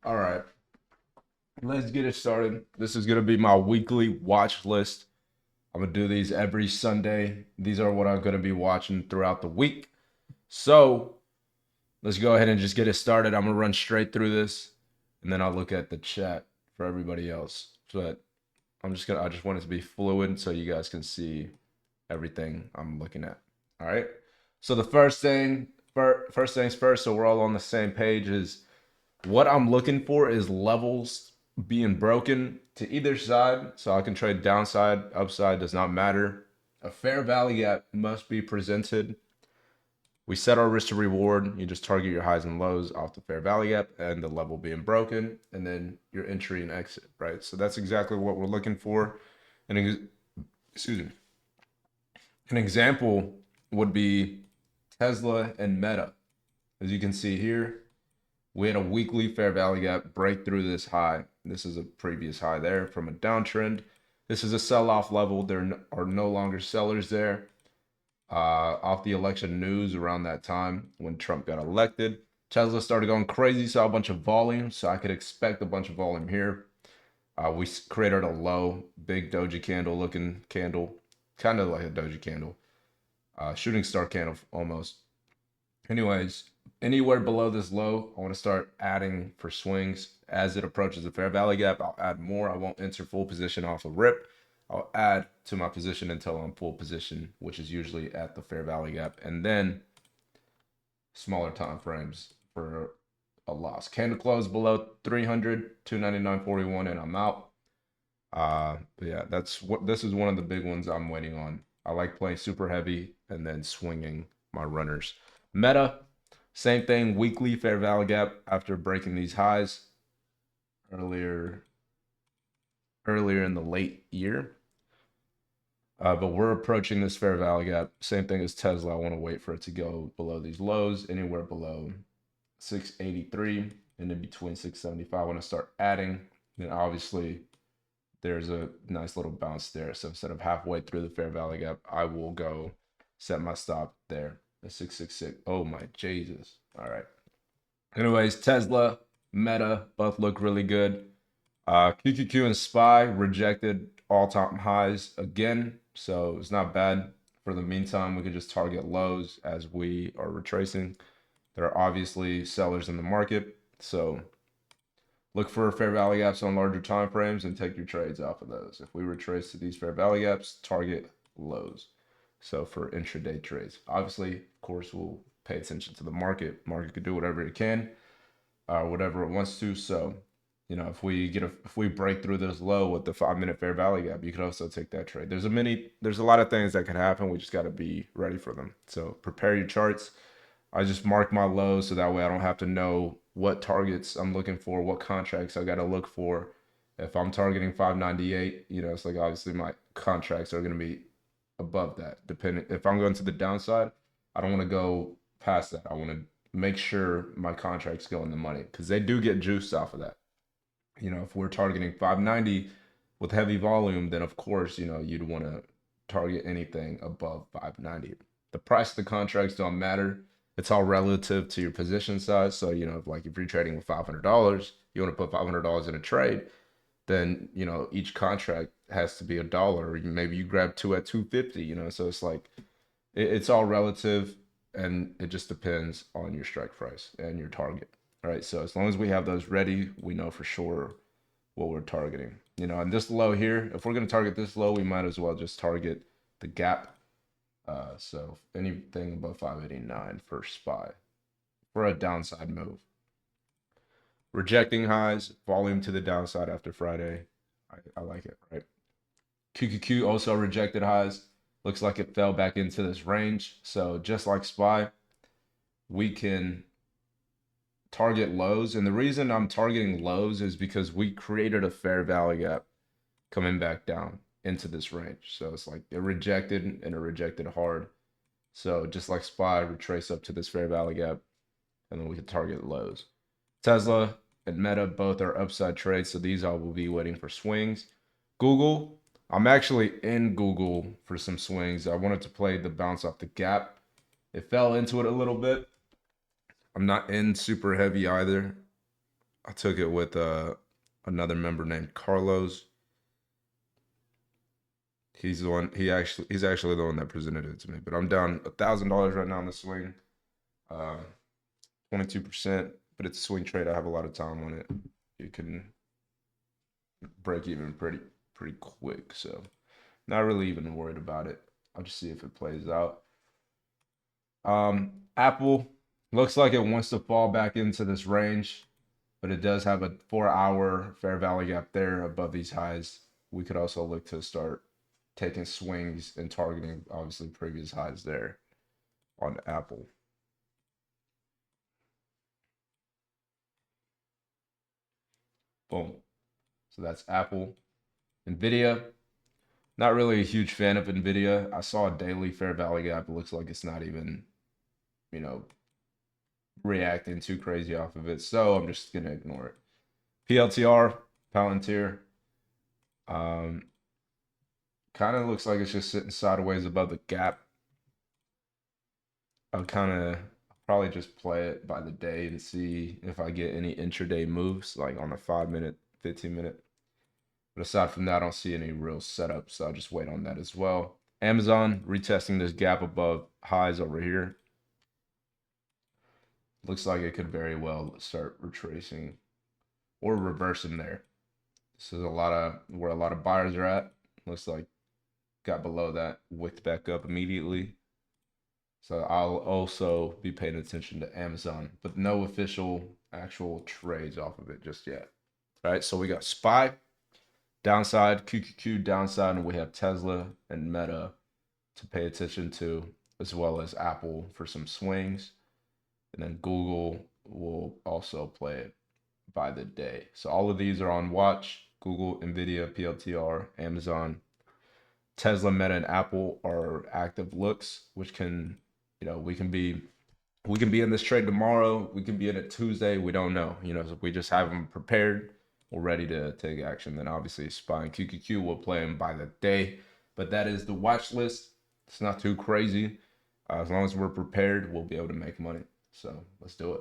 All right, let's get it started. This is gonna be my weekly watch list. I'm gonna do these every Sunday. These are what I'm gonna be watching throughout the week. So let's go ahead and just get it started. I'm gonna run straight through this, and then I'll look at the chat for everybody else. But I just want it to be fluid so you guys can see everything I'm looking at. All right. So the first things first, so we're all on the same page is what I'm looking for is levels being broken to either side, so I can trade downside, upside, does not matter. A fair value gap must be presented. We set our risk to reward. You just target your highs and lows off the fair value gap and the level being broken, and then your entry and exit, right? So that's exactly what we're looking for. And excuse me. An example would be Tesla and Meta. As you can see here, we had a weekly fair value gap break through this high. This is a previous high there from a downtrend. This is a sell-off level. There are no longer sellers there. Off the election news around that time when Trump got elected, Tesla started going crazy, saw a bunch of volume, so I could expect a bunch of volume here. We created a low, big doji candle looking candle, kind of like a doji candle, shooting star candle almost. Anyways, anywhere below this low, I want to start adding for swings. As it approaches the fair value gap, I'll add more. I won't enter full position off a rip. I'll add to my position until I'm full position, which is usually at the fair value gap, and then smaller time frames for a loss. Candle close below 300, 299.41, and I'm out. But yeah, this is one of the big ones I'm waiting on. I like playing super heavy and then swinging my runners. Meta, same thing, weekly fair value gap after breaking these highs earlier earlier in the late year. But we're approaching this fair value gap. Same thing as Tesla. I want to wait for it to go below these lows, anywhere below 683 and in between 675. I want to start adding. Then obviously there's a nice little bounce there. So instead of halfway through the fair value gap, I will go set my stop there at 666. Oh my Jesus. All right. Anyways, Tesla, Meta both look really good. QQQ and SPY rejected all-time highs again, so it's not bad. For the meantime, we can just target lows as we are retracing. There are obviously sellers in the market, so look for fair value gaps on larger time frames and take your trades off of those. If we retrace to these fair value gaps, target lows. So for intraday trades, obviously, of course, we'll pay attention to the market. Market could do whatever it can, whatever it wants to. So, if we break through this low with the 5 minute fair value gap, you could also take that trade. There's a lot of things that could happen. We just got to be ready for them. So prepare your charts. I just mark my lows so that way I don't have to know what targets I'm looking for, what contracts I got to look for. If I'm targeting 598, it's like obviously my contracts are going to be above that. Depending if I'm going to the downside, I don't want to go past that. I want to make sure my contracts go in the money because they do get juiced off of that. If we're targeting 590 with heavy volume, then of course, you'd want to target anything above 590. The price of the contracts don't matter. It's all relative to your position size. So, if you're trading with $500, you want to put $500 in a trade, then, each contract has to be $1. Or maybe you grab two at 250, so it's like it's all relative and it just depends on your strike price and your target. All right. So as long as we have those ready, we know for sure what we're targeting. And this low here, if we're going to target this low, we might as well just target the gap. So anything above 589 for SPY for a downside move. Rejecting highs, volume to the downside after Friday. I like it, right? QQQ also rejected highs. Looks like it fell back into this range. So just like SPY, we can target lows. And the reason I'm targeting lows is because we created a fair value gap coming back down into this range. So it's like it rejected and it rejected hard. So just like SPY, retrace up to this fair value gap and then we can target lows. Tesla and Meta both are upside trades. So these all will be waiting for swings. Google, I'm actually in Google for some swings. I wanted to play the bounce off the gap. It fell into it a little bit. I'm not in super heavy either. I took it with another member named Carlos. He's the one. He's actually the one that presented it to me. But I'm down $1,000 right now on the swing. 22%, but it's a swing trade. I have a lot of time on it. You can break even pretty quick. So not really even worried about it. I'll just see if it plays out. Apple looks like it wants to fall back into this range, but it does have a 4-hour fair value gap there above these highs. We could also look to start taking swings and targeting obviously previous highs there on Apple. Boom. So that's Apple. Nvidia, not really a huge fan of Nvidia. I saw a daily fair value gap. It looks like it's not even, you know, reacting too crazy off of it. So I'm just gonna ignore it. PLTR, Palantir. Kind of looks like it's just sitting sideways above the gap. I'll probably just play it by the day to see if I get any intraday moves, like on a 5-minute, 15-minute. But aside from that, I don't see any real setup, so I'll just wait on that as well. Amazon retesting this gap above highs over here. Looks like it could very well start retracing or reversing there. This is where a lot of buyers are at. Looks like got below that, wicked back up immediately. So I'll also be paying attention to Amazon, but no official actual trades off of it just yet. All right, so we got SPY downside, QQQ downside, and we have Tesla and Meta to pay attention to, as well as Apple for some swings. And then Google will also play it by the day. So all of these are on watch. Google, Nvidia, PLTR, Amazon, Tesla, Meta, and Apple are active looks, which can, we can be in this trade tomorrow. We can be in it Tuesday. We don't know. So if we just have them prepared, we're ready to take action. Then obviously SPY and QQQ will play them by the day. But that is the watch list. It's not too crazy. As long as we're prepared, we'll be able to make money. So let's do it.